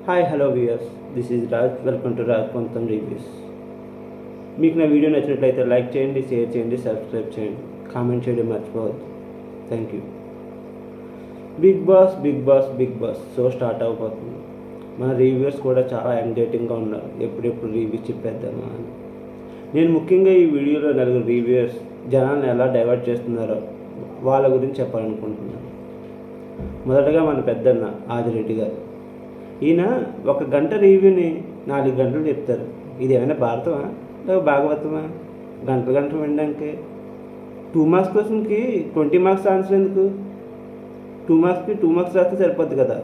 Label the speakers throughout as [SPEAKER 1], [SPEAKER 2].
[SPEAKER 1] Hi hello viewers, this is Raj. Welcome to Raj Kontham reviews. మీకు నా video నచ్చినట్లయితే like చేయండి, షేర్ చేయండి, సబ్స్క్రైబ్ చేయండి, కామెంట్ చేయడం మర్చిపోవద్దు. Thank you. Bigg Boss show start అయిపోతుంది. మన రివ్యూవర్స్ కూడా చాలా ఎంగేజింగ్గా ఉన్నారు. ఎప్పుడెప్పుడు రివ్యూ చెప్పేద్దామా అని. నేను ముఖ్యంగా ఈ వీడియోలో నలుగురు రివ్యూవర్స్ జనాలను ఎలా డైవర్ట్ చేస్తున్నారో వాళ్ళ గురించి చెప్పాలనుకుంటున్నాను. మొదటగా మన పెద్దన్న ఆదిరెడ్డి గారు. ఈయన 1 గంట రివ్యూని 4 గంటలు చెప్తారు. ఇది ఏమైనా భారతమా లేదా భాగవతమా? గంటలు వినడానికి 2 మార్క్స్ క్వశ్చన్కి 20 మార్క్స్ ఆన్సర్ ఎందుకు? 2 మార్క్స్కి 2 మార్క్స్ రాస్తే సరిపోద్ది కదా.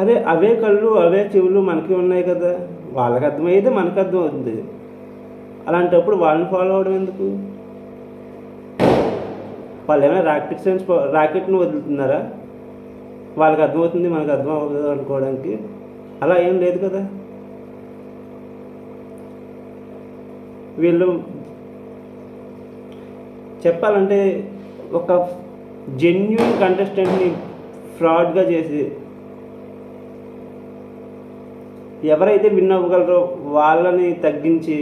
[SPEAKER 1] అదే అవే కళ్ళు అవే చెవులు మనకి ఉన్నాయి కదా, వాళ్ళకి అర్థమయ్యేది మనకు అర్థమవుతుంది. అలాంటప్పుడు వాళ్ళని ఫాలో అవడం ఎందుకు? వాళ్ళు ఏమైనా రాకెట్ని వదులుతున్నారా? వాళ్ళకి అర్థమవుతుంది మనకు అర్థం అవ్వదు అనుకోవడానికి. అలా ఏం లేదు కదా. వీళ్ళు చెప్పాలంటే ఒక జెన్యూన్ కంటెస్టెంట్ని ఫ్రాడ్గా చేసి ఎవరైతే విన్ అవ్వగలరో వాళ్ళని తగ్గించి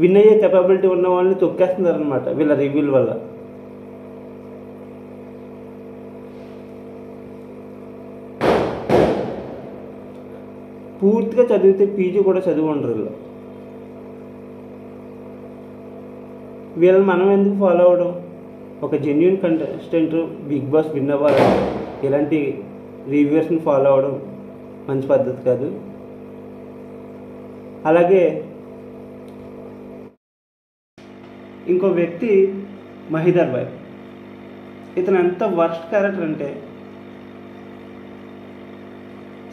[SPEAKER 1] విన్ అయ్యే కెపాబిలిటీ ఉన్న వాళ్ళని తొక్కేస్తున్నారనమాట వీళ్ళ రివ్యూల వల్ల. పూర్తిగా చదివితే పీజీ కూడా చదివి ఉండరు. వీళ్ళని మనం ఎందుకు ఫాలో అవ్వడం? ఒక genuine contestant Bigg Boss win అవ్వాలంటే ఇలాంటి రివ్యూవర్స్ని ఫాలో అవ్వడం మంచి పద్ధతి కాదు. అలాగే ఇంకో వ్యక్తి మహిదర్ భాయ్. ఇతను ఎంత వర్స్ట్ క్యారెక్టర్ అంటే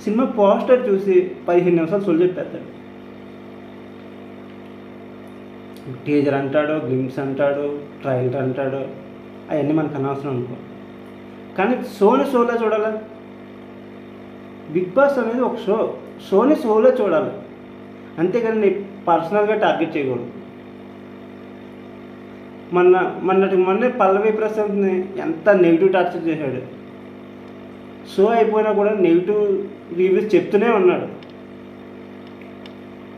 [SPEAKER 1] సినిమా పోస్టర్ చూసి 15 నిమిషాలు సొల్లు చెప్పేస్తాడు. టీజర్ అంటాడు, గ్లిమ్స్ అంటాడు, ట్రైలర్ అంటాడు, అవన్నీ మనకు అనవసరం అనుకో. కానీ షోలో చూడాలి. బిగ్ బాస్ అనేది ఒక షోలో చూడాలి, అంతేగాని పర్సనల్గా టార్గెట్ చేయకూడదు. మొన్న పల్లవి ప్రశాంత్ని ఎంత నెగిటివ్ టార్చర్ చేశాడు. షో అయిపోయినా కూడా నెగిటివ్ రివ్యూస్ చెప్తూనే ఉన్నాడు.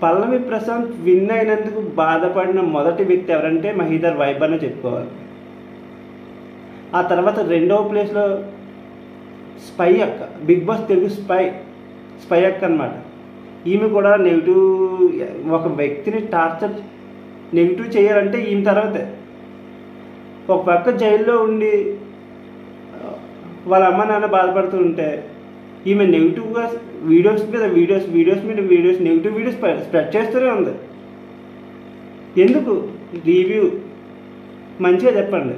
[SPEAKER 1] పల్లవి ప్రశాంత్ విన్ అయినందుకు బాధపడిన మొదటి వ్యక్తి ఎవరంటే మహిదర్ వైబ్ అనే చెప్పుకోవాలి. ఆ తర్వాత 2వ ప్లేస్లో స్పై అక్క, బిగ్ బాస్ తెలుగు స్పై అక్క అనమాట. ఈమె కూడా నెగిటివ్, ఒక వ్యక్తిని టార్చర్ నెగిటివ్ చేయాలంటే ఈమె తర్వాతే. ఒక పక్క జైల్లో ఉండి వాళ్ళ అమ్మ నాన్న బాధపడుతూ ఉంటే ఈమె నెగిటివ్గా వీడియోస్ నెగిటివ్ వీడియోస్ స్ప్రెడ్ చేస్తూనే ఉంది. ఎందుకు? రివ్యూ మంచిగా చెప్పండి.